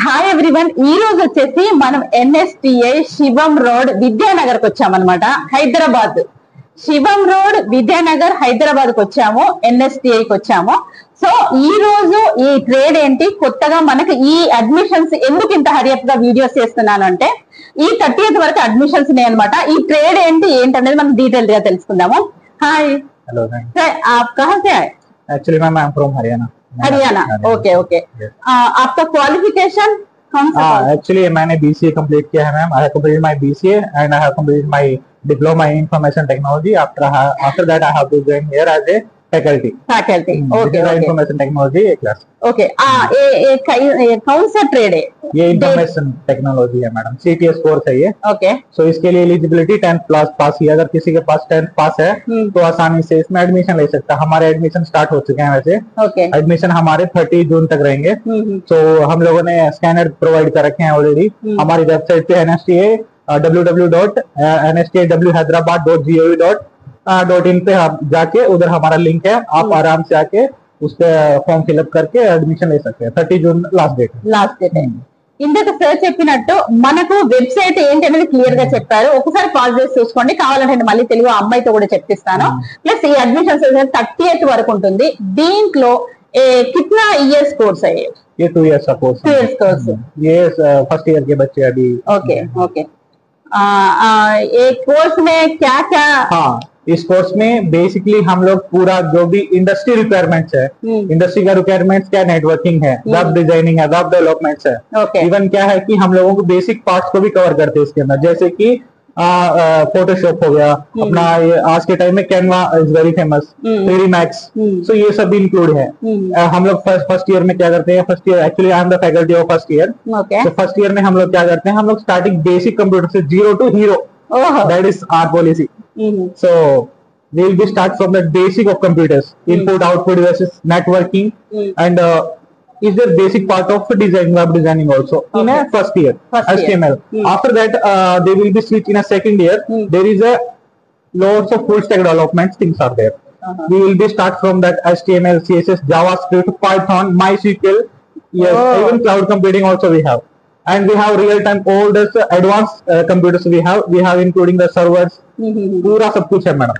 Hi everyone, ఈ రోజు వచ్చేసి మనం ఎన్ఎస్టిఐ శివం రోడ్ విద్యానగర్ కు వచ్చామన్నమాట. హైదరాబాద్ శివం రోడ్ విద్యానగర్ హైదరాబాద్ కు వచ్చాము, ఎన్ఎస్టిఐ కి వచ్చాము. సో ఈ రోజు ఈ ట్రేడ్ ఏంటి, కొత్తగా మనకి ఈ అడ్మిషన్స్ ఎందుకు ఇంత హరియప్ గా వీడియోస్ చేస్తున్నాను అంటే ఈ 30th వరకు అడ్మిషన్స్ ఉన్నాయి అనమాట. ఈ ట్రేడ్ ఏంటనేది మనం డీటెయిల్ గా తెలుసుకుందాము. హాయ్, हेलो सर आप कहाँ से आए? Actually ma'am I am from Haryana. Haryana, okay okay. आपका क्वालिफिकेशन कौन सा? एक्चुअली मैंने बीसीए कंप्लीट किया है ma'am. I have completed my BCA and I have completed my diploma in information technology. After that I have to join here as a faculty. Okay, information technology class. Okay. ये कौन सा trade है? ये information technology है madam. CTS course है ये. Okay. सो इसके लिए एलिजिबिलिटी 10th प्लस पास ही. अगर किसी के पास 10th पास है तो आसानी से इसमें एडमिशन ले सकता है. हमारे एडमिशन स्टार्ट हो चुके हैं वैसे. ओके. एडमिशन हमारे 30 जून तक रहेंगे. तो हम लोगों ने स्कैनर प्रोवाइड कर रखे हैं ऑलरेडी. हमारी वेबसाइट पे NSTA www.nstawhyderabad.gov.in पे आप जाके उधर हमारा लिंक है. आप आराम से आके उस पे फॉर्म फिलअप करके एडमिशन ले सकते हैं. 30 जून लास्ट डेट है. ఇందాక సార్ చెప్పినట్టు మనకు వెబ్సైట్ ఏంటి అనేది క్లియర్ గా చెప్పారు. ఒకసారి పాజ్ చేసి చూసుకోండి, కావాలంటే నేను మళ్ళీ తెలుగు అమ్మాయితో కూడా చెప్పిస్తాను. ప్లస్ ఈ అడ్మిషన్స్ 30th వరకు ఉంటుంది. దీంట్లో कितना इयर्स कोर्स है ये? 2 years का कोर्स. 2 years course. ये फर्स्ट ईयर के बच्चे अभी. Okay okay. एक कोर्स में क्या क्या? हाँ, इस कोर्स में बेसिकली हम लोग पूरा जो भी इंडस्ट्री रिक्वायरमेंट्स है, इंडस्ट्री का रिक्वायरमेंट्स क्या, नेटवर्किंग है, वेब डिजाइनिंग है, वेब डेवलपमेंट्स है. इवन क्या है कि हम लोगों को बेसिक पार्ट्स को भी कवर करते हैं इसके अंदर. जैसे कि फोटोशॉप हो गया अपना, ये आज के टाइम में Canva is very famous, 3D Max. सो ये सब भी इंक्लूड है. हम लोग फर्स्ट ईयर में क्या करते हैं, first year actually I am the faculty of first year. तो फर्स्ट ईयर में हम लोग क्या करते हैं, हम लोग स्टार्टिंग बेसिक कंप्यूटर से 0 to hero. That is our policy. So we will be start from the basic of computers, input output devices, networking, and is the basic part of design, web designing also in a first year. HTML. After that they will be switched in a second year. There is a lots of full stack development things are there. We will be start from that HTML, CSS, JavaScript, Python, MySQL. Yes, even cloud computing also we have. And we have real time all the advanced computers we have including the servers. पूरा सब कुछ है madam.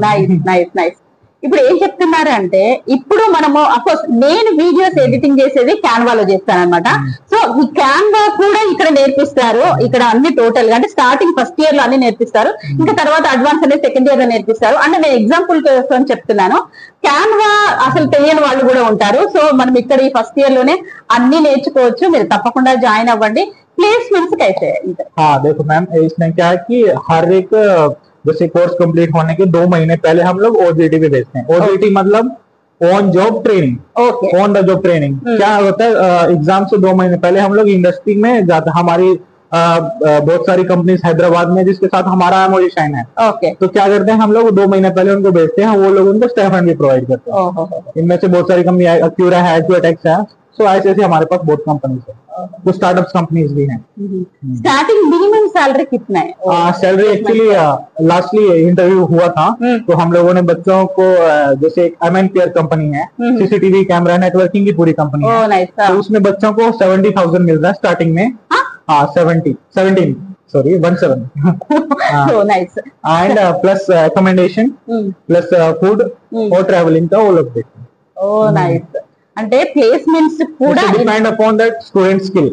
Nice. ఇప్పుడు ఏం చెప్తున్నారు అంటే, ఇప్పుడు మనము అఫ్కోర్స్ నేను వీడియోస్ ఎడిటింగ్ చేసేది క్యాన్వాలో చేస్తాను అనమాట. సో ఈ క్యాన్వా కూడా ఇక్కడ నేర్పిస్తారు. ఇక్కడ అన్ని టోటల్ గా అంటే స్టార్టింగ్ ఫస్ట్ ఇయర్ లో అన్ని నేర్పిస్తారు. ఇంకా తర్వాత అడ్వాన్స్ అనేది సెకండ్ ఇయర్ లో నేర్పిస్తారు. అంటే నేను ఎగ్జాంపుల్ కోసం చెప్తున్నాను. క్యాన్వా అసలు తెలియని వాళ్ళు కూడా ఉంటారు. సో మనం ఇక్కడ ఈ ఫస్ట్ ఇయర్ లోనే అన్ని నేర్చుకోవచ్చు. మీరు తప్పకుండా జాయిన్ అవ్వండి. प्लेसमेंट्स कैसे है? हाँ देखो मैम, इसमें क्या है कि हर एक जैसे कोर्स कंप्लीट होने के 2 महीने पहले हम लोग OJT पे भेजते हैं. OJT मतलब on job training. On the job training क्या होता है, एग्जाम से 2 महीने पहले हम लोग इंडस्ट्री में जाते. हमारी बहुत सारी कंपनीज हैदराबाद में जिसके साथ हमारा MOU साइन है. तो क्या करते हैं, हम लोग 2 महीने पहले उनको भेजते हैं. वो लोग उनको स्टाइपेंड भी प्रोवाइड करते हैं. इनमें से बहुत सारी कंपनी अक्यूरा है, एक्यूटेक्स है. सो ऐसे हमारे पास बहुत कंपनीज है. तो स्टार्टअप कंपनीज भी हैं. स्टार्टिंग मिनिमम सैलरी कितना है? सैलरी एक्चुअली लास्टली इंटरव्यू हुआ था. तो हम लोगों ने बच्चों को जैसे MNPR कंपनी है, CCTV कैमरा नेटवर्किंग की पूरी कंपनी है. तो उसमें बच्चों को 70,000 मिल रहा है स्टार्टिंग में. हाँ 17 sorry 17. And plus accommodation plus food और ट्रैवलिंग का वो लोग देखते हैं. नाइस. అంటే ప్లేస్మెంట్స్ కూడా depend upon that student skill.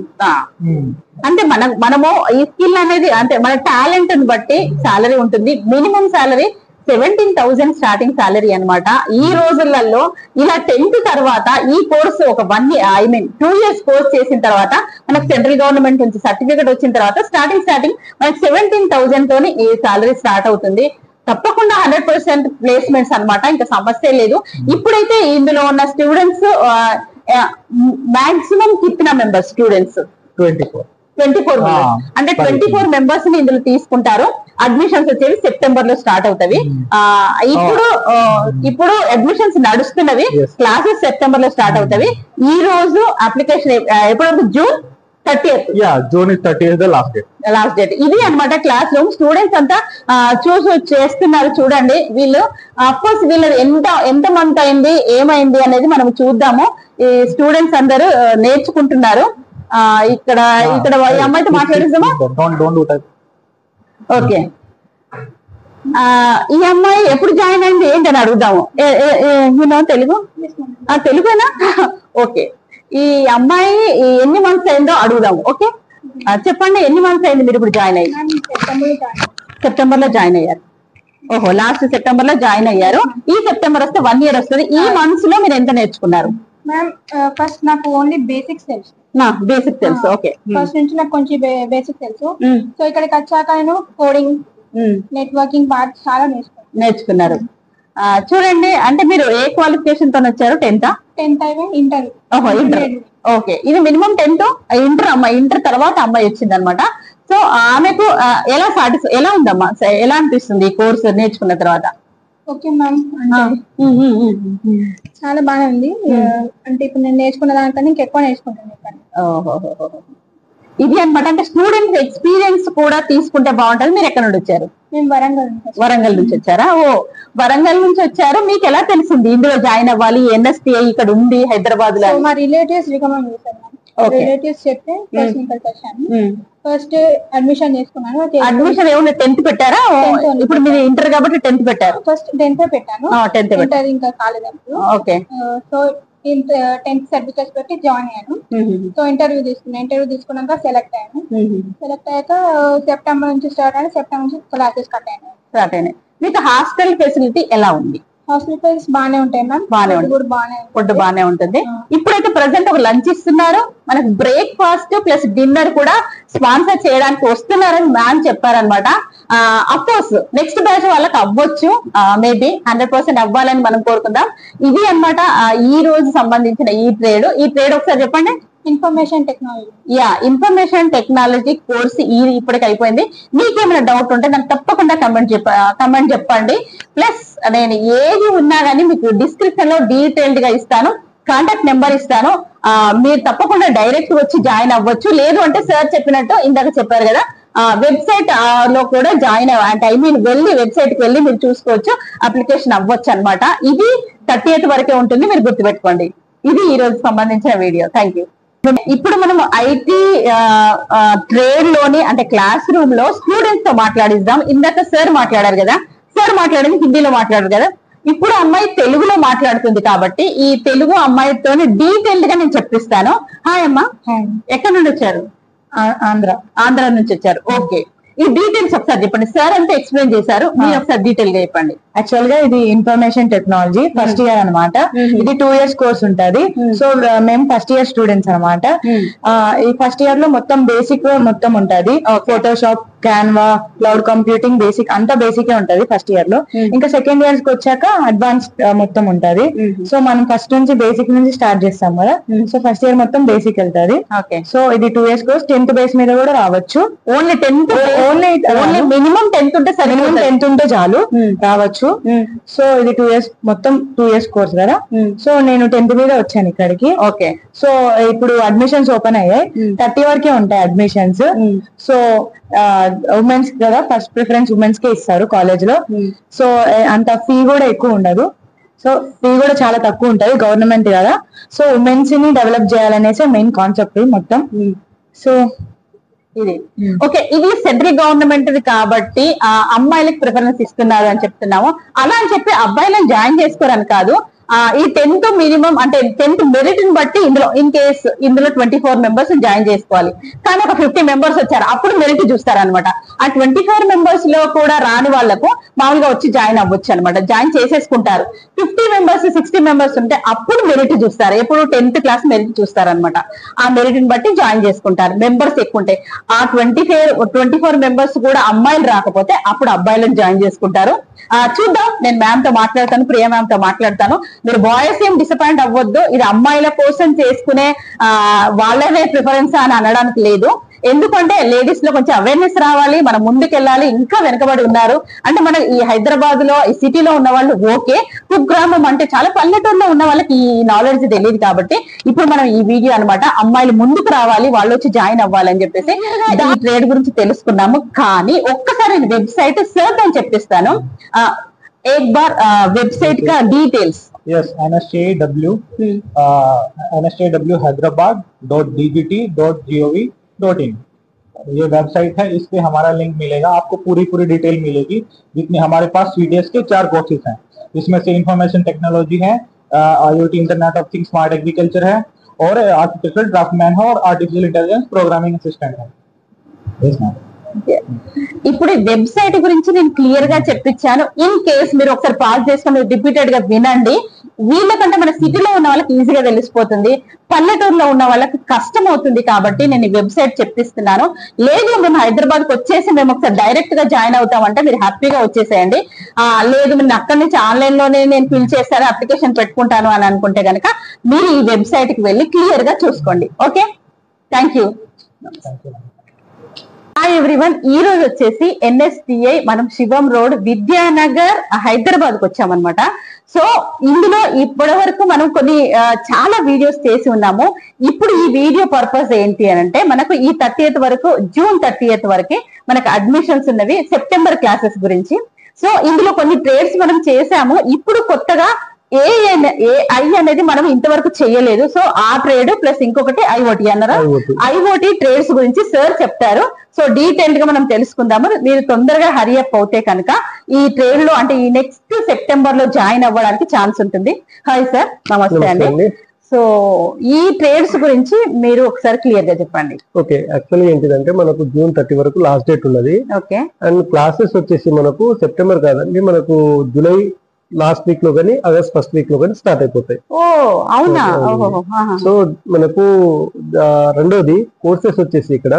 అంటే మనము ఈ స్కిల్ అనేది అంటే మన టాలెంట్ ని బట్టి సాలరీ ఉంటుంది. మినిమం సాలరీ 17,000 స్టార్టింగ్ సాలరీ అన్నమాట. ఈ రోజులలో ఇలా 10th తర్వాత ఈ కోర్సు ఒక 2 years కోర్స్ చేసిన తర్వాత మనకు సెంట్రల్ గవర్నమెంట్ నుంచి సర్టిఫికేట్ వచ్చిన తర్వాత స్టార్టింగ్ మనకి 17,000 తోని ఈ సాలరీ స్టార్ట్ అవుతుంది. తప్పకుండా 100% ప్లేస్మెంట్స్ అన్నమాట. ఇంకా సమస్య లేదు. ఇప్పుడైతే ఇందులో ఉన్న స్టూడెంట్స్ మాక్సిమం కిतना మెంబర్స్ స్టూడెంట్స్ 24 అంటే 24 మెంబర్స్ ని ఇందులో తీసుకుంటారు. అడ్మిషన్స్ వచ్చేవి సెప్టెంబర్ లో స్టార్ట్ అవుతాయి. ఇప్పుడు అడ్మిషన్స్ నడుస్తున్నవి. క్లాసెస్ సెప్టెంబర్ లో స్టార్ట్ అవుతాయి. ఈ రోజు అప్లికేషన్ ఎప్పుడు? June 30th. June is 30th the last date. ఇది అన్నమాట క్లాస్ రూమ్. స్టూడెంట్స్ అంతా చేస్తున్నారు చూడండి. వీళ్ళు అఫ్కోర్స్ వీళ్ళు ఎంత మంత్ అయింది ఏమైంది అనేది మనం చూద్దాము. ఈ స్టూడెంట్స్ అందరూ నేర్చుకుంటున్నారు. ఇక్కడ ఇక్కడ ఈ అమ్మాయితో మాట్లాడిద్దామా? ఓకే, ఈ అమ్మాయి ఎప్పుడు జాయిన్ అయింది ఏంటని అడుగుదాము. తెలుగు తెలుగేనా? ఓకే, ఈ అమ్మాయి ఎన్ని మంత్స్ అయిందో అడుగుదాము. ఓకే, చెప్పండి, ఎన్ని మంత్స్ అయింది మీరు ఇప్పుడు జాయిన్ అయ్యి? సెప్టెంబర్ లో జాయిన్ అయ్యారు. ఓహో, లాస్ట్ సెప్టెంబర్ లో జాయిన్ అయ్యారు. ఈ సెప్టెంబర్ వస్తే 1 year వస్తుంది. ఈ మంత్స్ లో మీరు ఎంత నేర్చుకున్నారు? మ్యామ్ ఫస్ట్ నాకు ఓన్లీ బేసిక్స్ తెలుసు. బేసిక్ తెలుసు. ఓకే, ఫస్ట్ నుంచి నాకు కొంచెం బేసిక్ తెలుసు. సో ఇక్కడికి వచ్చాక నేను కోడింగ్, నెట్వర్కింగ్ పార్ట్ చాలా నేర్చుకున్నారు. చూడండి, అంటే మీరు ఏ క్వాలిఫికేషన్ తో వచ్చారు? 10th అయిపోయి ఇంటర్. ఓహో, ఇంటర్. ఓకే, ఇది మినిమం 10th ఇంటర్. అమ్మాయి ఇంటర్ తర్వాత అమ్మాయి వచ్చింది అనమాట. సో ఆమెకు ఎలా ఉందమ్మా, ఎలా అనిపిస్తుంది ఈ కోర్సు నేర్చుకున్న తర్వాత? ఓకే మ్యామ్, చాలా బాగా ఉంది. అంటే ఇప్పుడు నేను నేర్చుకున్న దానికన్నా ఇంకెక్కువ నేర్చుకుంటాను. ఇది అనమాట. అంటే స్టూడెంట్స్ ఎక్స్పీరియన్స్ కూడా తీసుకుంటే బాగుంటది. మీరు ఎక్కడ నుండి వచ్చారు? మేము వరంగల్ నుంచి వచ్చారా? ఓ, వరంగల్ నుంచి వచ్చారు. మీకు ఎలా తెలిసింది ఇందులో జాయిన్ అవ్వాలి? NSTI ఇక్కడ ఉంది హైదరాబాద్ లో. మా రిలేటివ్స్ రికమెండ్ చేశారు. రిలేటివ్స్ చెప్తే ఇక్కడికి వచ్చాను. ఫస్ట్ అడ్మిషన్ చేసుకున్నాను. అడ్మిషన్ ఏమన్నా 10th పెట్టారా? ఇప్పుడు మీరు ఇంటర్ కాబట్టి 10th పెట్టారు. ఫస్ట్ 10th పెట్టాను. 10th ఇంటర్ ఇంకా కాలేదప్పుడు. ఓకే, సో 10th సర్టిఫికేట్స్ పెట్టి జాయిన్ అయ్యాను. సో ఇంటర్వ్యూ తీసుకున్నాక సెలెక్ట్ అయ్యాను. సెలెక్ట్ అయ్యాక సెప్టెంబర్ నుంచి స్టార్ట్ అయ్యాను. సెప్టెంబర్ నుంచి క్లాసెస్ స్టార్ట్ అయినాయి. మీకు హాస్టల్ ఫెసిలిటీ ఎలా ఉంది? హాస్టల్ ఫీస్ బాగానే ఉంటాయి మ్యామ్. ఫుడ్ బాగానే ఉంటుంది. ఇప్పుడైతే ప్రెసెంట్ ఒక లంచ్ ఇస్తున్నారు. మనకు బ్రేక్ఫాస్ట్ ప్లస్ డిన్నర్ కూడా స్పాన్సర్ చేయడానికి వస్తున్నారని మ్యామ్ చెప్పారనమాట. అఫ్ కోర్స్ నెక్స్ట్ బ్యాచ్ వాళ్ళకి అవ్వచ్చు, మేబీ 100% అవ్వాలని మనం కోరుకుందాం. ఇది అన్నమాట ఈ రోజు సంబంధించిన ఈ ట్రేడ్ ఒకసారి చెప్పండి. Information technology. Information technology course ఇప్పటికి అయిపోయింది. మీకేమైనా డౌట్ ఉంటే నాకు తప్పకుండా కమెంట్ చెప్పండి. ప్లస్ నేను ఏది ఉన్నా కానీ మీకు డిస్క్రిప్షన్ లో డీటెయిల్డ్ గా ఇస్తాను, కాంటాక్ట్ నెంబర్ ఇస్తాను. మీరు తప్పకుండా డైరెక్ట్ వచ్చి జాయిన్ అవ్వచ్చు. లేదు అంటే సార్ చెప్పినట్టు ఇందాక చెప్పారు కదా, వెబ్సైట్ లో కూడా జాయిన్ అంటే వెబ్సైట్ కి వెళ్ళి మీరు చూసుకోవచ్చు, అప్లికేషన్ అవ్వచ్చు అనమాట. ఇది 30th వరకే ఉంటుంది, మీరు గుర్తుపెట్టుకోండి. ఇది ఈ రోజు సంబంధించిన వీడియో. Thank you. ఇప్పుడు మనం ఐటీ ట్రేడ్ లోని అంటే క్లాస్ రూమ్ లో స్టూడెంట్స్ తో మాట్లాడిద్దాం. ఇందాక సార్ మాట్లాడారు కదా, సార్ మాట్లాడింది హిందీలో మాట్లాడారు కదా, ఇప్పుడు అమ్మాయి తెలుగులో మాట్లాడుతుంది కాబట్టి ఈ తెలుగు అమ్మాయితో డీటెయిల్డ్ గా నేను చెప్పిస్తాను. హాయ్ అమ్మా, ఎక్కడి నుండి వచ్చారు? ఆంధ్ర నుంచి వచ్చారు. ఓకే, ఈ డీటెయిల్స్ ఒకసారి చెప్పండి. సార్ అంతా ఎక్స్ప్లెయిన్ చేశారు, మీరు ఒకసారి డీటెయిల్ గా చెప్పండి. యాక్చువల్ గా ఇది ఇన్ఫర్మేషన్ టెక్నాలజీ ఫస్ట్ ఇయర్ అనమాట. ఇది 2 years కోర్స్ ఉంటది. సో మేము ఫస్ట్ ఇయర్ స్టూడెంట్స్ అనమాట. ఈ ఫస్ట్ ఇయర్ లో మొత్తం బేసిక్ మొత్తం ఉంటది. Photoshop, Canva, cloud computing, basic అంతా బేసిక్ ఉంటది ఫస్ట్ ఇయర్ లో. ఇంకా సెకండ్ ఇయర్స్ కి వచ్చాక అడ్వాన్స్ మొత్తం ఉంటది. సో మనం ఫస్ట్ నుంచి బేసిక్ నుంచి స్టార్ట్ చేస్తాం కదా. సో ఫస్ట్ ఇయర్ మొత్తం బేసిక్ వెళ్తది. సో ఇది 2 years కోర్స్. 10th బేస్ మీద కూడా రావచ్చు. Only 10th, only minimum 10th ఉంటే సరే, మినిమం 10th ఉంటే చాలు రావచ్చు. సో ఇది 2 years మొత్తం 2 years కోర్స్ కదా. సో నేను 10th మీద వచ్చాను ఇక్కడికి. ఓకే, సో ఇప్పుడు అడ్మిషన్స్ ఓపెన్ అయ్యాయి. 30 వరకే ఉంటాయి అడ్మిషన్స్. సో ఉమెన్స్ కదా, ఫస్ట్ ప్రిఫరెన్స్ ఉమెన్స్ కే ఇస్తారు కాలేజ్ లో. సో అంత ఫీ కూడా ఎక్కువ ఉండదు. సో ఫీ కూడా చాలా తక్కువ ఉంటది, గవర్నమెంట్ కదా. సో ఉమెన్స్ ని డెవలప్ చేయాలనేసి మెయిన్ కాన్సెప్ట్ మొత్తం. సో ఇది ఓకే, ఇది సెంట్రల్ గవర్నమెంట్ కాబట్టి అమ్మాయిలకు ప్రిఫరెన్స్ ఇస్తున్నారు అని చెప్తున్నాము. అలా అని చెప్పి అబ్బాయిలను జాయిన్ చేసుకోరని కాదు. ఈ 10th మినిమం అంటే 10th మెరిట్ ని బట్టి ఇందులో 24 members జాయిన్ చేసుకోవాలి. కానీ ఒక 50 members వచ్చారు, అప్పుడు మెరిట్ చూస్తారనమాట. ఆ 24 members లో కూడా రాని వాళ్లకు మామూలుగా వచ్చి జాయిన్ అవ్వచ్చు అనమాట, జాయిన్ చేసేసుకుంటారు. 50 members 60 members ఉంటే అప్పుడు మెరిట్ చూస్తారు. ఎప్పుడు 10th క్లాస్ మెరిట్ చూస్తారనమాట. ఆ మెరిట్ ని బట్టి జాయిన్ చేసుకుంటారు. మెంబర్స్ ఎక్కువ ఉంటాయి. ఆ 24 members కూడా అమ్మాయిలు రాకపోతే అప్పుడు అబ్బాయిలను జాయిన్ చేసుకుంటారు. చూద్దాం, నేను మ్యామ్ తో మాట్లాడతాను, ప్రియా మ్యామ్ తో మాట్లాడతాను. మీరు బాయ్స్ ఏం డిసప్పాయింట్ అవ్వద్దు. ఇది అమ్మాయిల కోసం చేసుకునే వాళ్ళనే ప్రిఫరెన్స్ అని అనడానికి లేదు. ఎందుకంటే లేడీస్ లో కొంచెం అవేర్నెస్ రావాలి, మనం ముందుకెళ్ళాలి. ఇంకా వెనకబడి ఉన్నారు అంటే మన ఈ హైదరాబాద్ లో ఈ సిటీలో ఉన్న వాళ్ళు ఓకే, కుగ్రామం అంటే చాలా పల్లెటూరులో ఉన్న వాళ్ళకి ఈ నాలెడ్జ్ తెలియదు. కాబట్టి ఇప్పుడు మనం ఈ వీడియో అనమాట అమ్మాయిలు ముందుకు రావాలి, వాళ్ళు వచ్చి జాయిన్ అవ్వాలని చెప్పేసి ఈ ట్రేడ్ గురించి తెలుసుకున్నాము. కానీ ఒక్కసారి వెబ్సైట్ సర్చ్ అని చెప్పిస్తాను. एक बार वेबसाइट का डिटेल्स Yes, NSJW, NSJWhyderabad.dgt.gov.in ये वेबसाइट है। इस पे हमारा लिंक मिलेगा, आपको पूरी डिटेल मिलेगी। जितने हमारे पास CDS के 4 कोर्सेज हैं, इसमें से इंफॉर्मेशन टेक्नोलॉजी है, IoT internet of things smart agriculture है, और आर्टिफिशियल ड्राफ्टमैन है, और आर्टिफिशियल इंटेलिजेंस प्रोग्रामिंग असिस्टेंट है। Yes, ma'am. ఇప్పుడు ఈ వెబ్సైట్ గురించి నేను క్లియర్ గా చెప్పించాను. ఇన్ కేస్ మీరు ఒకసారి పాస్ చేసుకొని రిపీటెడ్ గా వినండి. వీళ్ళకంటే మన సిటీలో ఉన్న వాళ్ళకి ఈజీగా తెలిసిపోతుంది, పల్లెటూరులో ఉన్న వాళ్ళకి కష్టం అవుతుంది. కాబట్టి నేను ఈ వెబ్సైట్ చెప్పిస్తున్నాను. లేదు మేము హైదరాబాద్ కి వచ్చేసి మేము ఒకసారి డైరెక్ట్ గా జాయిన్ అవుతామంటే మీరు హ్యాపీగా వచ్చేసేయండి. లేదు నేను అక్కడి నుంచి ఆన్లైన్ లోనే నేను ఫిల్ చేస్తాను, అప్లికేషన్ పెట్టుకుంటాను అని అనుకుంటే కనుక మీరు ఈ వెబ్సైట్ కి వెళ్ళి క్లియర్ గా చూసుకోండి. Okay, thank you. Hi everyone, ఈ రోజు వచ్చేసి NSTI మనం శివం రోడ్ విద్యానగర్ హైదరాబాద్ కు వచ్చామన్నమాట. సో ఇందులో ఇప్పటి వరకు మనం కొన్ని చాలా వీడియోస్ చేసి ఉన్నాము. ఇప్పుడు ఈ వీడియో పర్పస్ ఏంటి అని అంటే మనకు ఈ 30th వరకు, జూన్ 30th వరకు మనకు అడ్మిషన్స్ ఉన్నవి సెప్టెంబర్ క్లాసెస్ గురించి. సో ఇందులో కొన్ని ట్రేడ్స్ మనం చేసాము. ఇప్పుడు కొత్తగా AI అనేది మనం ఇంతవరకు చేయలేదు. సో ఆ ట్రేడ్ ప్లస్ ఇంకొకటి IoT అన్నారా, IoT ట్రేడ్స్ గురించి సార్ చెప్తారు. సో డీటెయిల్ గా మనం తెలుసుకుందాము. మీరు తొందరగా హరియప్ అవుతే కనుక ఈ ట్రేడ్ లో అంటే ఈ నెక్స్ట్ సెప్టెంబర్ లో జాయిన్ అవ్వడానికి ఛాన్స్ ఉంటుంది. హాయ్ సార్, నమస్తే అండి. సో ఈ ట్రేడ్స్ గురించి మీరు ఒకసారి క్లియర్ గా చెప్పండి. ఓకే, యాక్చువల్లీ ఏంటిదంటే మనకు జూన్ 30 వరకు లాస్ట్ డేట్ ఉన్నది. ఓకే, అండ్ క్లాసెస్ వచ్చేసి మనకు సెప్టెంబర్ కాదండి, మనకు జూలై లాస్ట్ వీక్ లో కానీ ఆగస్ట్ ఫస్ట్ వీక్ లో కానీ స్టార్ట్ అయిపోతాయి. ఓ అవునా. సో మనకు రెండోది కోర్సెస్ వచ్చేసి ఇక్కడ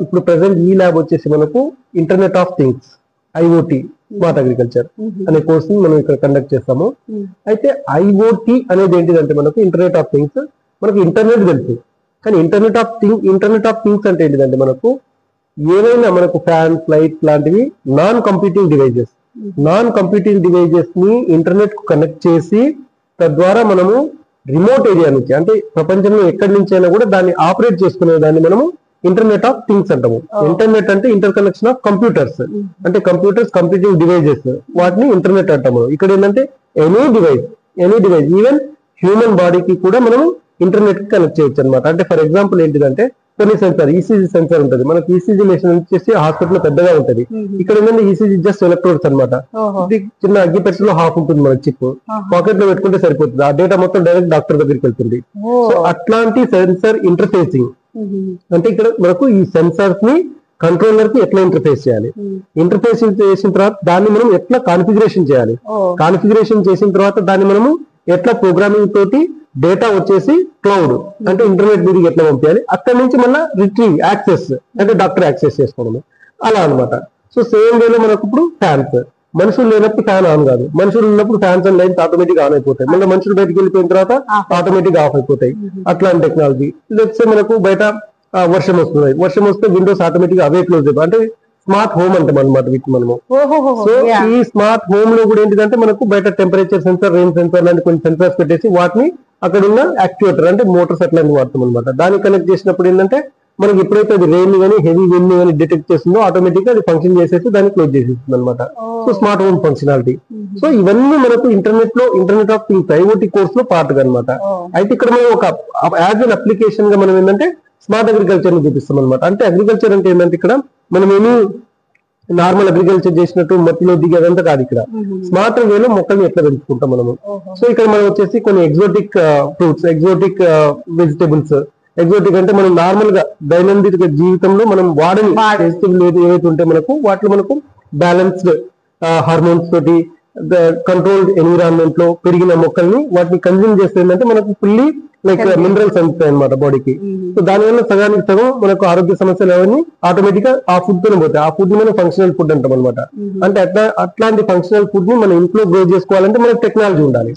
ఇప్పుడు ప్రెసెంట్ ఈ ల్యాబ్ వచ్చేసి మనకు internet of things IoT smart agriculture అనే కోర్స్ ని మనం ఇక్కడ కండక్ట్ చేస్తాము. అయితే IoT అనేది ఏంటిదంటే మనకు ఇంటర్నెట్ ఆఫ్ థింగ్స్, మనకు ఇంటర్నెట్ తెలుసు, కానీ ఇంటర్నెట్ ఆఫ్ థింగ్స్ అంటే ఏంటిదంటే మనకు ఏవైనా మనకు ఫ్యాన్స్, లైట్ లాంటివి నాన్ కంప్యూటింగ్ డివైజెస్ ని ఇంటర్నెట్ కు కనెక్ట్ చేసి తద్వారా మనము రిమోట్ ఏరియా నుంచి అంటే ప్రపంచంలో ఎక్కడి నుంచి అయినా కూడా దాన్ని ఆపరేట్ చేసుకునే దాన్ని మనము ఇంటర్నెట్ ఆఫ్ థింగ్స్ అంటాము. ఇంటర్నెట్ అంటే ఇంటర్ కనెక్షన్ ఆఫ్ కంప్యూటర్స్, అంటే కంప్యూటర్స్ కంప్యూటింగ్ డివైజెస్, వాటిని ఇంటర్నెట్ అంటాము. ఇక్కడ ఏంటంటే ఎనీ డివైస్ ఈవెన్ హ్యూమన్ బాడీకి కూడా మనం ఇంటర్నెట్ కి కనెక్ట్ చేయొచ్చు అనమాట. అంటే ఫర్ ఎగ్జాంపుల్ ఏంటిదంటే కొన్ని సెన్సార్, ECG సెన్సార్ ఉంటుంది మనకి. ECG మెషిన్ వచ్చేసి హాస్పిటల్ లో పెద్దగా ఉంటది. ఇక్కడ ఏంటంటే ECG జస్ట్ ఎలక్ట్రోడ్స్ అనమాట. ఇది చిన్న అగ్గిపెట్టెలో హాఫ్ ఉంటుంది మన చిప్, పాకెట్ లో పెట్టుకుంటే సరిపోతుంది. ఆ డేటా మొత్తం డైరెక్ట్ డాక్టర్ దగ్గరికి వెళ్తుంది. సో అట్లాంటి సెన్సార్ ఇంటర్ఫేసింగ్ అంటే ఇక్కడ మనకు ఈ సెన్సార్స్ ని కంట్రోలర్ కి ఎట్లా ఇంటర్ఫేస్ చేయాలి, ఇంటర్ఫేస్ చేసిన తర్వాత దాన్ని మనం ఎట్లా కాన్ఫిగరేషన్ చేయాలి, కాన్ఫిగరేషన్ చేసిన తర్వాత దాన్ని మనము ఎట్లా ప్రోగ్రామింగ్ తోటి డేటా వచ్చేసి క్లౌడ్ అంటే ఇంటర్నెట్ మీదకి ఎట్లా పంపించాలి, అక్కడి నుంచి మళ్ళీ రిట్రీవ్ యాక్సెస్ అంటే డాక్టర్ యాక్సెస్ చేసుకోవడం అలా అనమాట. సో సేమ్ వేలో మనకు ఇప్పుడు ఫ్యాన్స్, మనుషులు లేనప్పుడు ఫ్యాన్ ఆన్ కాదు, మనుషులు ఉన్నప్పుడు fans and lines automatic on అయిపోతాయి, మళ్ళీ మనుషులు బయటకు వెళ్ళిపోయిన తర్వాత ఆటోమేటిక్ ఆఫ్ అయిపోతాయి. అట్లాంటి టెక్నాలజీ. లేకపోతే మనకు బయట వర్షం వస్తే విండోస్ ఆటోమేటిక్ అవే క్లోజ్ అయిపోయి అంటే స్మార్ట్ హోమ్ అంటాం అనమాట వీటిని మనము. సో ఈ స్మార్ట్ హోమ్ లో కూడా ఏంటిదంటే మనకు బయట టెంపరేచర్ సెన్సార్, రెయిన్ సెన్సార్ లాంటి కొన్ని సెన్సార్స్ పెట్టేసి వాటిని అక్కడ ఉన్న యాక్చుయేటర్ అంటే మోటార్స్ అట్లాంటి వాడతాం అనమాట. దాన్ని కనెక్ట్ చేసినప్పుడు ఏంటంటే మనకి ఎప్పుడైతే అది రెయిన్ కానీ హెవీ విండ్ కానీ డిటెక్ట్ చేస్తుందో ఆటోమేటిక్ గా అది ఫంక్షన్ చేసేసి దాన్ని క్లోజ్ చేసేస్తుంది అనమాట. So smart home functionality. So ఇవన్నీ మనకు internet of things IoT course లో పార్ట్ అనమాట. అయితే ఇక్కడ మనం ఒక యాజ్ అన్ అప్లికేషన్ గా మనం ఏంటంటే స్మార్ట్ అగ్రికల్చర్ ని చూపిస్తాం అనమాట. అంటే అగ్రికల్చర్ అంటే ఏంటంటే ఇక్కడ మనం ఏమి నార్మల్ అగ్రికల్చర్ చేసినట్టు మట్టిలో దిగేదంతా కాదు. ఇక్కడ స్మార్ట్ వేలో మొక్కల్ని ఎట్లా పెంచుకుంటాం మనము. సో ఇక్కడ మనం వచ్చేసి కొన్ని exotic fruits, exotic vegetables. Exotic అంటే మనం నార్మల్ గా దైనందిక జీవితంలో మనం వాడని వెజిటేబుల్ ఏవైతే ఉంటే మనకు వాటిలో మనకు బ్యాలెన్స్డ్ హార్మోన్స్ తోటి కంట్రోల్డ్ ఎన్విరాన్మెంట్ లో పెరిగిన మొక్కల్ని వాటిని కన్జ్యూమ్ చేస్తే ఏంటంటే మనకు ఫుల్లీ లైక్ మినరల్స్ అందుతాయి అనమాట బాడీకి. సో దానివల్ల సగానికి సగం మనకు ఆరోగ్య సమస్యలు అవన్నీ ఆటోమేటిక్ గా ఆ ఫుడ్ తోనే పోతాయి. ఆ ఫుడ్ ని మనం ఫంక్షనల్ ఫుడ్ అంటాం అనమాట. అంటే అట్లాంటి ఫంక్షనల్ ఫుడ్ ని మనం ఇంట్లో గ్రో చేసుకోవాలంటే మనకు టెక్నాలజీ ఉండాలి.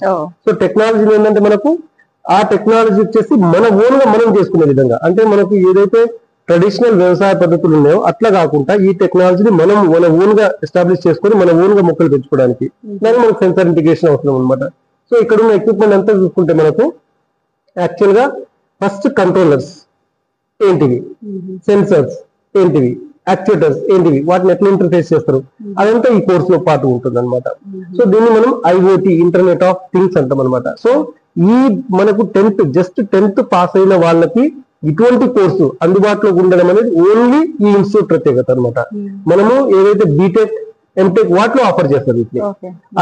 సో టెక్నాలజీ ఏంటంటే మనకు ఆ టెక్నాలజీ వచ్చేసి మన ఓన్ గా మనం చేసుకునే విధంగా, అంటే మనకు ఏదైతే ట్రెడిషనల్ వ్యవసాయ పద్ధతులు ఉన్నాయో అట్లా కాకుండా ఈ టెక్నాలజీని మనం మన ఓన్ గా ఎస్టాబ్లిష్ చేసుకొని మన ఓన్ గా మొక్కలు పెంచుకోవడానికి దానికి మనకు సెన్సార్ ఇంటిగ్రేషన్ అవసరం అనమాట. సో ఇక్కడ ఉన్న ఎక్విప్మెంట్ అంతా చూసుకుంటే మనకు యాక్చువల్ గా ఫస్ట్ కంట్రోలర్స్ ఏంటివి, సెన్సర్స్ ఏంటివి, యాక్చుయేటర్స్ ఏంటివి, వాటిని ఎట్లా ఇంటర్ఫేస్ చేస్తారు, అదంతా ఈ కోర్స్ లో పాటు ఉంటుంది అనమాట. సో దీన్ని మనం IoT ఇంటర్నెట్ ఆఫ్ థింగ్స్ అంటాం అనమాట. సో ఈ మనకు జస్ట్ 10th పాస్ అయిన వాళ్ళకి ఇటువంటి కోర్సు అందుబాటులో ఉండడం అనేది ఓన్లీ ఈ ఇన్స్టిట్యూట్ ప్రత్యేకత అనమాట. మనము ఏదైతే బీటెక్ ఎంటెక్ వాటిలో ఆఫర్ చేస్తారు వీటిని.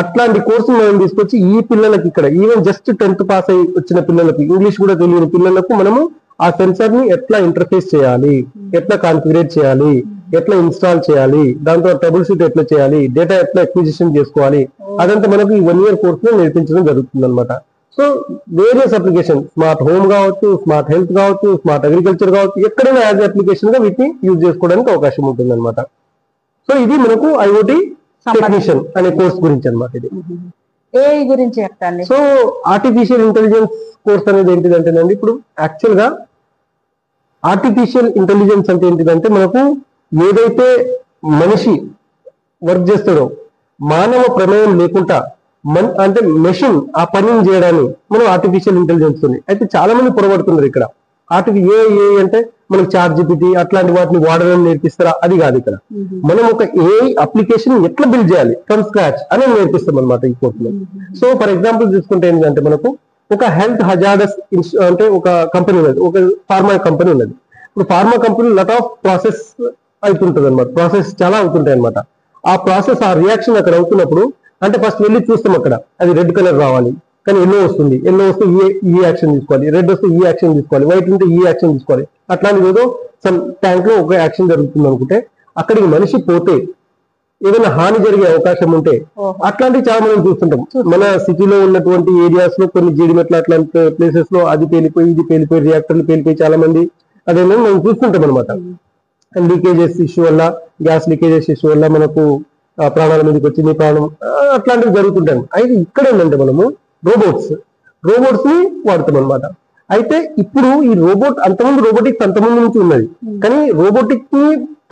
అట్లాంటి కోర్సు మనం తీసుకొచ్చి ఈ పిల్లలకి ఇక్కడ ఈవెన్ జస్ట్ 10th పాస్ అయి వచ్చిన పిల్లలకి, ఇంగ్లీష్ కూడా తెలియని పిల్లలకు మనము ఆ సెన్సార్ ని ఎట్లా ఇంటర్ఫేస్ చేయాలి, ఎట్లా కాన్ఫిగరేట్ చేయాలి, ఎట్లా ఇన్స్టాల్ చేయాలి, దాంతో ట్రబుల్ షూట్ ఎట్లా చేయాలి, డేటా ఎట్లా అక్విజిషన్ చేసుకోవాలి, అదంతా మనకు ఈ 1 year కోర్స్ లో నేర్పించడం జరుగుతుంది అనమాట. So various application, smart home కావచ్చు, స్మార్ట్ హెల్త్ కావచ్చు, స్మార్ట్ అగ్రికల్చర్ కావచ్చు, ఎక్కడైనా యాజ్ అప్లికేషన్ గా వీటిని యూజ్ చేసుకోవడానికి అవకాశం ఉంటుంది అనమాట. సో ఇది మనకు IoT టెక్నీషియన్ అనే కోర్స్ గురించి అనమాట. ఇది AI గురించి చెప్తాను. సో ఆర్టిఫిషియల్ ఇంటెలిజెన్స్ కోర్స్ అనేది ఏంటిదంటేనండి, ఇప్పుడు యాక్చువల్ గా ఆర్టిఫిషియల్ ఇంటెలిజెన్స్ అంటే ఏంటిదంటే మనకు ఏదైతే మనిషి వర్క్ చేస్తాడో మానవ ప్రమేయం లేకుండా అంటే మెషిన్ ఆ పనిని చేయడానికి మనం ఆర్టిఫిషియల్ ఇంటెలిజెన్స్ ఉంది. అయితే చాలా మంది పొరబడుతున్నారు ఇక్కడ. AI అంటే మనకు ChatGPT అట్లాంటి వాటిని వాడడం నేర్పిస్తారా, అది కాదు. ఇక్కడ మనం ఒక AI అప్లికేషన్ ఎట్లా బిల్డ్ చేయాలి ఫ్రమ్ స్క్రాచ్ అని నేర్పిస్తాం అనమాట ఈ కోర్సులో. సో ఫర్ ఎగ్జాంపుల్ చూసుకుంటే ఏంటంటే మనకు ఒక హెల్త్ హజార్డస్ అంటే ఒక కంపెనీ ఉన్నది, ఒక ఫార్మా కంపెనీ ఉన్నది. ఇప్పుడు pharma company lot of process అవుతుంటది అనమాట, ప్రాసెస్ చాలా అవుతుంటాయి అనమాట. ఆ ప్రాసెస్ ఆ రియాక్షన్ అక్కడ అవుతున్నప్పుడు అంటే ఫస్ట్ వెళ్ళి చూస్తాం అక్కడ అది రెడ్ కలర్ రావాలి, కానీ ఎల్లో వస్తుంది, ఎల్లో వస్తే ఈ యాక్షన్ తీసుకోవాలి, రెడ్ వస్తే ఈ యాక్షన్ తీసుకోవాలి, వైట్ ఉంటే ఈ యాక్షన్ తీసుకోవాలి. అట్లాంటిది ఏదో సమ్ ట్యాంక్ లో ఒక యాక్షన్ జరుగుతుంది అనుకుంటే అక్కడికి మనిషి పోతే ఏదైనా హాని జరిగే అవకాశం ఉంటే అట్లాంటివి చాలా మనం చూస్తుంటాం. మన సిటీలో ఉన్నటువంటి ఏరియాస్ లో కొన్ని జీడిమెట్ల అట్లాంటి ప్లేసెస్ లో అది పేలిపోయి ఇది పేలిపోయి రియాక్టర్లు పేలిపోయి చాలా మంది అదేమో మనం చూస్తుంటాం అనమాట. లీకేజెస్ ఇష్యూ వల్ల, గ్యాస్ లీకేజెస్ ఇష్యూ వల్ల మనకు ప్రాణాల మీదకి వచ్చింది, ప్రాణం అట్లాంటివి జరుగుతుంటాయి. అయితే ఇక్కడ ఏంటంటే మనము రోబోట్స్ ని వాడతాం అనమాట. అయితే ఇప్పుడు ఈ రోబోట్ రోబోటిక్స్ అంతమంది నుంచి ఉన్నది, కానీ రోబోటిక్ ని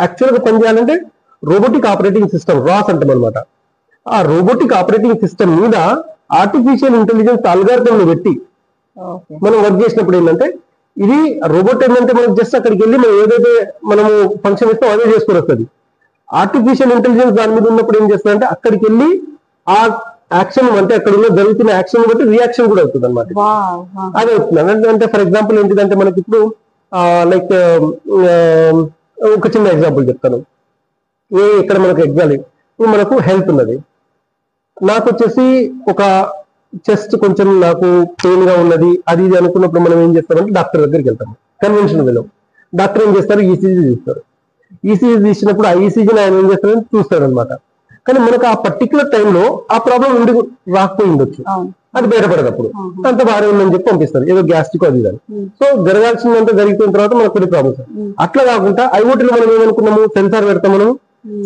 యాక్చువల్ గా పనిచేయాలంటే రోబోటిక్ ఆపరేటింగ్ సిస్టమ్ రాస్ అంటాం అనమాట. ఆ రోబోటిక్ ఆపరేటింగ్ సిస్టమ్ మీద ఆర్టిఫిషియల్ ఇంటెలిజెన్స్ అల్గారిథం పెట్టి మనం వర్క్ చేసినప్పుడు ఏంటంటే ఇది రోబోట్ ఏంటంటే మనకి జస్ట్ అక్కడికి వెళ్ళి మనం ఏదైతే మనము ఫంక్షన్ ఇస్తాం అదే చేసుకొని వస్తుంది. ఆర్టిఫిషియల్ ఇంటెలిజెన్స్ దాని మీద ఉన్నప్పుడు ఏం చేస్తుందంటే అక్కడికి వెళ్ళి ఆ యాక్షన్ అంటే అక్కడ ఉన్న జరుగుతున్న యాక్షన్ బట్టి రియాక్షన్ కూడా అవుతుంది అనమాట. అదే అవుతుంది అంటే ఫర్ ఎగ్జాంపుల్ ఏంటిదంటే మనకి ఇప్పుడు లైక్ ఒక చిన్న ఎగ్జాంపుల్ చెప్తాను. ఇక్కడ మనకు ఎగ్జాంపుల్ ఇప్పుడు మనకు హెల్త్ ఉన్నది, నాకు వచ్చేసి ఒక చెస్ట్ కొంచెం నాకు పెయిన్ గా ఉన్నది అది ఇది అనుకున్నప్పుడు మనం ఏం చేస్తామంటే డాక్టర్ దగ్గరికి వెళ్తాము. కన్వెన్షన్ వేలో డాక్టర్ ఏం చేస్తారు, ఈసీజీ తీస్తారు. ఈసీజీ తీసినప్పుడు ఆ ఈసీజీని ఆయన ఏం చేస్తారని చూస్తాడు అనమాట. కానీ మనకు ఆ పర్టికులర్ టైంలో ఆ ప్రాబ్లం ఉండి రాకపోయి ఉండొచ్చు, అది బయటపడేటప్పుడు అంత భారీ ఉందని చెప్పి పంపిస్తారు, ఏదో గ్యాస్ట్రిక్ అది అని. సో జరగాల్సిందంతా జరిగిపోయిన తర్వాత మనకు కొన్ని ప్రాబ్లమ్స్. అట్లా కాకుండా ఐఓటీలో మనం ఏమనుకున్నాము, సెన్సార్ పెడతాం. మనం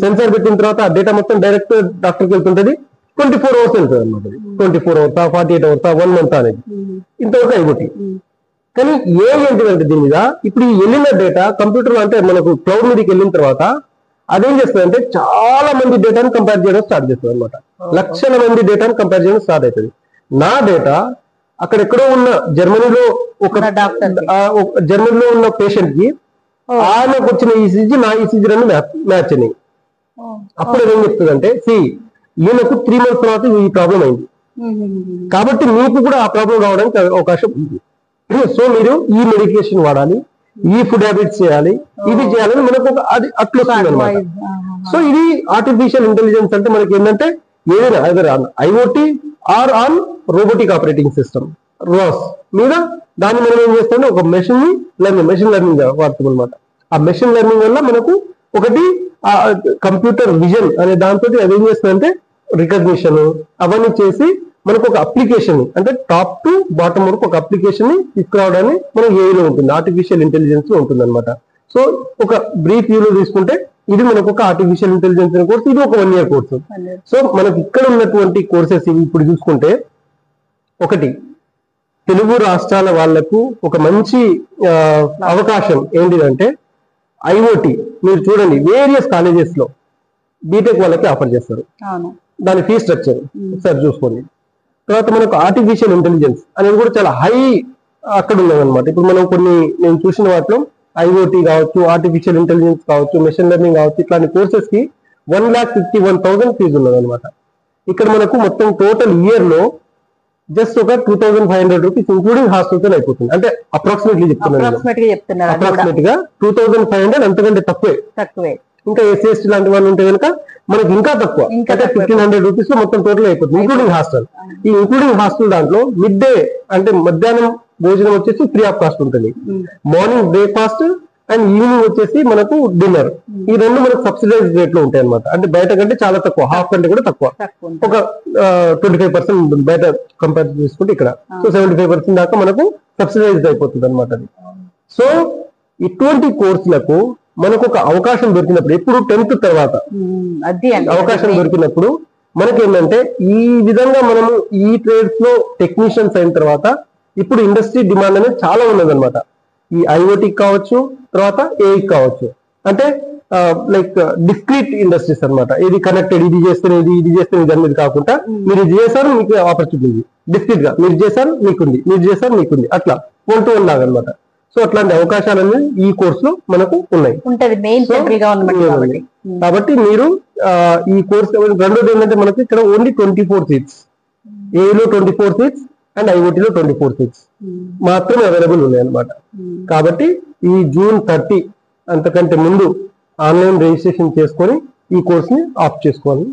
సెన్సార్ పెట్టిన తర్వాత ఆ డేటా మొత్తం డైరెక్ట్ డాక్టర్కి వెళ్తుంటది. 24 hours వెళ్తుంది అనమాట. 24 hours 48 hours 1 month అనేది ఇంతవరకు ఐఓటీ. కానీ ఏంటిదంటే దీని మీద ఇప్పుడు ఈ వెళ్ళిన డేటా కంప్యూటర్ అంటే మనకు క్లౌడ్ మీదకి వెళ్ళిన తర్వాత అదేం చేస్తుందంటే చాలా మంది డేటాను కంపేర్ చేయడం స్టార్ట్ చేస్తుంది అనమాట. లక్షల మంది డేటాను కంపేర్ చేయడం స్టార్ట్ అవుతుంది. నా డేటా అక్కడెక్కడో ఉన్న జర్మనీలో జర్మనీలో ఉన్న పేషెంట్ కి ఆయనకు వచ్చిన ఈసీజీ నా ఈసీజీ రెండు మ్యాచ్ అయినాయి. అప్పుడు ఏం చెప్తుందంటే ఈయనకు 3 months తర్వాత ఈ ప్రాబ్లం అయింది, కాబట్టి మీకు కూడా ఆ ప్రాబ్లం రావడానికి అవకాశం ఉంది. సో మీరు ఈ మెడికేషన్ వాడాలి, ఈ ఫుడ్ హ్యాబిట్స్ చేయాలి, ఇది చేయాలని మనకు అది అట్లా వస్తుంది అనమాట. సో ఇది ఆర్టిఫిషియల్ ఇంటెలిజెన్స్ అంటే మనకి ఏంటంటే ఏదైనా either on IOT or on robotic operating system ROS మీద దాన్ని మనం ఏం చేస్తామంటే ఒక మెషిన్ లెర్నింగ్ వాడుతాం అనమాట. ఆ మెషిన్ లెర్నింగ్ వల్ల మనకు ఒకటి కంప్యూటర్ విజన్ అనే దాంతో అదేం చేస్తుందంటే రికగ్నిషన్ అవన్నీ చేసి మనకు ఒక అప్లికేషన్ అంటే టాప్ టు బాటమ్ వరకు ఒక అప్లికేషన్ ని తీసుకురావడానికి మనం ఏఐలో ఉంటుంది, ఆర్టిఫిషియల్ ఇంటెలిజెన్స్ లో ఉంటుంది అనమాట. సో ఒక బ్రీఫ్ వ్యూలో తీసుకుంటే ఇది మనకు ఒక ఆర్టిఫిషియల్ ఇంటెలిజెన్స్ కోర్స్, ఇది ఒక 1 year కోర్సు. సో మనకి ఇక్కడ ఉన్నటువంటి కోర్సెస్ ఇవి ఇప్పుడు చూసుకుంటే ఒకటి తెలుగు రాష్ట్రాల వాళ్లకు ఒక మంచి అవకాశం ఏంటిదంటే ఐఓటీ మీరు చూడండి వేరియస్ కాలేజెస్ లో బీటెక్ వాళ్ళకి ఆఫర్ చేస్తారు. దాని ఫీ స్ట్రక్చర్ ఒకసారి చూసుకోండి. తర్వాత మనకు ఆర్టిఫిషియల్ ఇంటెలిజెన్స్ అనేది కూడా చాలా హై అక్కడ ఉన్నదన్నమాట. ఇప్పుడు మనం నేను చూసిన వాటిలో ఐఓటీ కావచ్చు, ఆర్టిఫిషియల్ ఇంటెలిజెన్స్ కావచ్చు, మెషిన్ లెర్నింగ్ కావచ్చు, ఇట్లాంటి కోర్సెస్ కి 1,51,000 ఫీజు ఉన్నది అనమాట. ఇక్కడ మనకు మొత్తం టోటల్ ఇయర్ లో జస్ట్ ఒక 2,500 రూపీస్ ఇంక్లూడింగ్ హాస్టల్తో అయిపోతుంది. అంటే అప్రాక్సిమేట్లీ చెప్తున్నాను, అప్రాక్సిమేట్ గా 2,500, అంతకంటే తక్కువే. ఇంకా ఎస్సీ లాంటి వాళ్ళు ఉంటే కనుక మనకి ఇంకా తక్కువ, అంటే 1,500 రూపీస్ లో మొత్తం టోటల్ అయిపోతుంది ఇంక్లూడింగ్ హాస్టల్. ఈ ఇంక్లూడింగ్ హాస్టల్ దాంట్లో మిడ్ డే అంటే మధ్యాహ్నం భోజనం వచ్చేసి ఫ్రీ ఆఫ్ కాస్ట్ ఉంటుంది, మార్నింగ్ బ్రేక్ఫాస్ట్ అండ్ ఈవినింగ్ వచ్చేసి మనకు డిన్నర్. ఈ రెండు మనకు సబ్సిడైజ్ రేట్ లో ఉంటాయి అనమాట. అంటే బయట కంటే చాలా తక్కువ, హాఫ్ కంటే కూడా తక్కువ, ఒక 25% ఉంటుంది బయట కంపేర్ చేసుకుంటే ఇక్కడ. సో 75% దాకా మనకు సబ్సిడైజ్ అయిపోతుంది అనమాట అది. సో ఇటువంటి కోర్సులకు మనకు ఒక అవకాశం దొరికినప్పుడు, ఎప్పుడు 10th తర్వాత అవకాశం దొరికినప్పుడు మనకి ఏంటంటే ఈ విధంగా మనము ఈ ట్రేడ్స్ లో టెక్నీషియన్స్ అయిన తర్వాత ఇప్పుడు ఇండస్ట్రీ డిమాండ్ అనేది చాలా ఉన్నదన్నమాట. ఈ ఐఓటీ కావచ్చు, తర్వాత ఏఐ కావచ్చు, అంటే లైక్ డిస్క్రీట్ ఇండస్ట్రీస్ అనమాట. ఇది కనెక్టెడ్, ఇది చేస్తే ఇది అనేది కాకుండా మీరు ఇది చేశారు మీకు ఆపర్చునిటీ ఉంది, డిస్క్రీట్ గా మీరు చేశారు మీకుంది, మీరు చేశారు మీకుంది, అట్లా 1-to-1 లాగా అనమాట. సో అట్లాంటి అవకాశాలన్నీ ఈ కోర్సులో మనకు ఉన్నాయి. కాబట్టి మీరు ఈ కోర్స్ రెండోది ఏంటంటే మనకి ఇక్కడ ఓన్లీ 24 సీట్స్, ఏలో 24 సీట్స్ అండ్ ఐఓటీలో 24 సీట్స్ మాత్రమే అవైలబుల్ ఉన్నాయి అనమాట. కాబట్టి ఈ June 30 అంతకంటే ముందు ఆన్లైన్ రిజిస్ట్రేషన్ చేసుకొని ఈ కోర్స్ ని ఆఫ్ చేసుకోవాలి.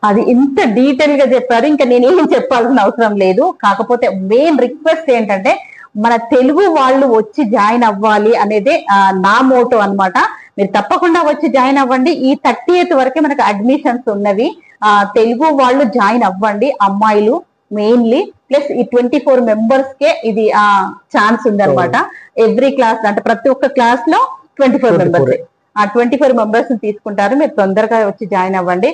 అది ఇంత డీటెయిల్ గా చెప్పారు, ఇంకా నేనేం చెప్పాల్సిన అవసరం లేదు. కాకపోతే మెయిన్ రిక్వెస్ట్ ఏంటంటే మన తెలుగు వాళ్ళు వచ్చి జాయిన్ అవ్వాలి అనేదే నా మోటో అన్నమాట. మీరు తప్పకుండా వచ్చి జాయిన్ అవ్వండి. ఈ 30th వరకే మనకు అడ్మిషన్స్ ఉన్నవి. తెలుగు వాళ్ళు జాయిన్ అవ్వండి, అమ్మాయిలు మెయిన్లీ. ప్లస్ ఈ 24 మెంబర్స్ కే ఇది ఛాన్స్ ఉంది అనమాట. ఎవ్రీ క్లాస్ అంటే ప్రతి ఒక్క క్లాస్ లో 24 మెంబర్స్, ఆ 24 మెంబర్స్ తీసుకుంటారు. మీరు తొందరగా వచ్చి జాయిన్ అవ్వండి.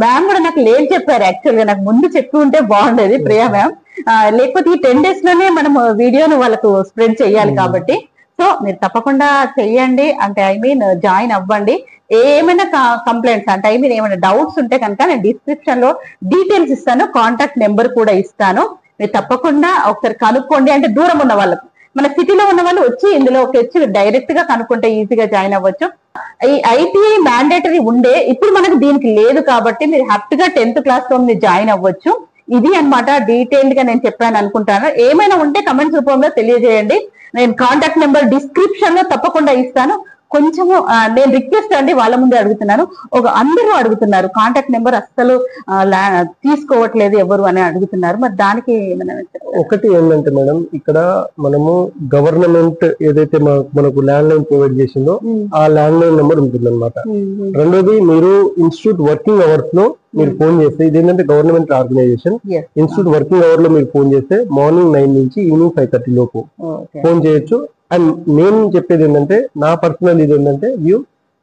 మ్యామ్ కూడా నాకు లేట్ చెప్పారు, యాక్చువల్ గా నాకు ముందు చెప్పి ఉంటే బాగుండేది ప్రియా మ్యామ్. లేకపోతే ఈ 10 days లోనే మనం వీడియోను వాళ్ళకు స్ప్రెడ్ చేయాలి కాబట్టి. సో మీరు తప్పకుండా చెయ్యండి, అంటే జాయిన్ అవ్వండి. ఏమైనా కంప్లైంట్స్ అంటే ఏమైనా డౌట్స్ ఉంటే కనుక నేను డిస్క్రిప్షన్ లో డీటెయిల్స్ ఇస్తాను, కాంటాక్ట్ నెంబర్ కూడా ఇస్తాను. మీరు తప్పకుండా ఒకసారి కనుక్కోండి. అంటే దూరం ఉన్న వాళ్ళకు, మన సిటీలో ఉన్న వాళ్ళు వచ్చి ఇందులో వచ్చి డైరెక్ట్ గా కనుక్కుంటే ఈజీగా జాయిన్ అవ్వచ్చు. ఈ ఐటీఐ మ్యాండేటరీ ఉండే, ఇప్పుడు మనకు దీనికి లేదు కాబట్టి మీరు హ్యాపీగా 10th class లో మీరు జాయిన్ అవ్వచ్చు. ఇది అన్నమాట డీటెయిల్డ్ గా నేను చెప్పాను అనుకుంటాను. ఏమైనా ఉంటే కమెంట్స్ రూపంలో తెలియజేయండి. నేను కాంటాక్ట్ నెంబర్ డిస్క్రిప్షన్ లో తప్పకుండా ఇస్తాను. కొంచెము నేను రిక్వెస్ట్ అండి, వాళ్ళ ముందే అడుగుతున్నాను, అందరూ అడుగుతున్నారు కాంటాక్ట్ నెంబర్ అస్సలు తీసుకోవట్లేదు ఎవరు అని అడుగుతున్నారు. మరి దానికి ఒకటి ఏంటంటే మేడం, ఇక్కడ మనము గవర్నమెంట్ ఏదైతే మనకు ల్యాండ్ లైన్ ప్రొవైడ్ చేసిందో ఆ ల్యాండ్ లైన్ నెంబర్ ఉంటుందన్నమాట. రెండోది మీరు ఇన్స్టిట్యూట్ వర్కింగ్ అవర్స్ లో మీరు ఫోన్ చేస్తే, ఇది ఏంటంటే government organisation, institute working hour లో మీరు ఫోన్ చేస్తే మార్నింగ్ 9 నుంచి ఈవినింగ్ 5:30 లోపు ఫోన్ చేయొచ్చు. అండ్ నేను చెప్పేది ఏంటంటే, నా పర్సనల్ ఇది ఏంటంటే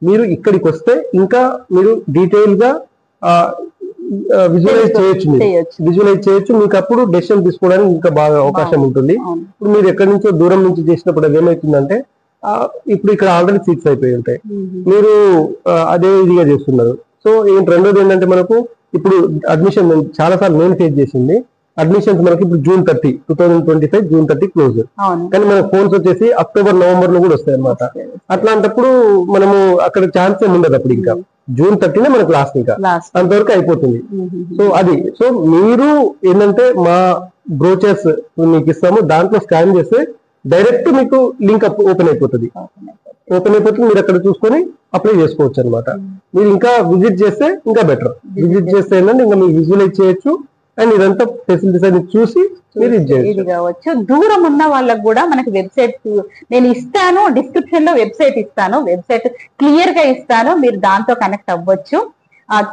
మీరు ఇక్కడికి వస్తే ఇంకా మీరు డీటెయిల్ గా విజువలైజ్ చేయొచ్చు. మీకు అప్పుడు డెసిషన్ తీసుకోవడానికి ఇంకా బాగా అవకాశం ఉంటుంది. ఇప్పుడు మీరు ఎక్కడి నుంచో దూరం నుంచి చేసినప్పుడు అది ఏమవుతుందంటే, ఇప్పుడు ఇక్కడ ఆల్రెడీ సీట్స్ అయిపోయి ఉంటాయి, మీరు అదే ఇదిగా చేస్తున్నారు. సో రెండోది ఏంటంటే, మనకు ఇప్పుడు అడ్మిషన్ చాలా సార్లు నేను ఫేస్ చేసింది, అడ్మిషన్స్ మనకి ఇప్పుడు June 30, 2025 June 30 క్లోజ్. కానీ మన ఫోన్స్ వచ్చేసి October, November లో కూడా వస్తాయి అనమాట. అట్లాంటప్పుడు మనము అక్కడ ఛాన్స్ ఏమి ఉండదు. అప్పుడు ఇంకా June 30 మనకు లాస్ట్, ఇంకా అంతవరకు అయిపోతుంది. సో మీరు ఏంటంటే మా బ్రోచర్స్ మీకు ఇస్తాము, దాంట్లో స్కాన్ చేస్తే డైరెక్ట్ మీకు లింక్ ఓపెన్ అయిపోతుంది. మీరు అక్కడ చూసుకొని అప్లై చేసుకోవచ్చు అనమాట. మీరు ఇంకా విజిట్ చేస్తే ఇంకా బెటర్. విజిట్ చేస్తే ఏంటంటే ఇంకా మీరు విజువలైజ్ చేయొచ్చు అండ్ ఇదంతా ఫెసిలిటీస్ అని చూసి మీరు ఇది కావచ్చు. దూరం ఉన్న వాళ్ళకి కూడా మనకి వెబ్సైట్ నేను ఇస్తాను, డిస్క్రిప్షన్ లో వెబ్సైట్ ఇస్తాను, వెబ్సైట్ క్లియర్ గా ఇస్తాను, మీరు దాంతో కనెక్ట్ అవ్వచ్చు.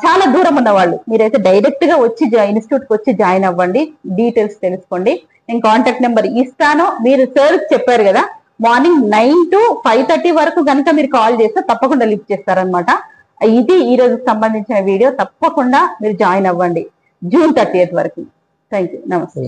చాలా దూరం ఉన్న వాళ్ళు మీరైతే డైరెక్ట్ గా వచ్చి ఇన్స్టిట్యూట్ కి వచ్చి జాయిన్ అవ్వండి, డీటెయిల్స్ తెలుసుకోండి. నేను కాంటాక్ట్ నెంబర్ ఇస్తాను. మీరు సార్ చెప్పారు కదా, మార్నింగ్ 9 to 5:30 వరకు కనుక మీరు కాల్ చేస్తే తప్పకుండా లిఫ్ట్ చేస్తారనమాట. ఇది ఈ రోజుకి సంబంధించిన వీడియో. తప్పకుండా మీరు జాయిన్ అవ్వండి June 30th వరకు. Thank you. నమస్తే.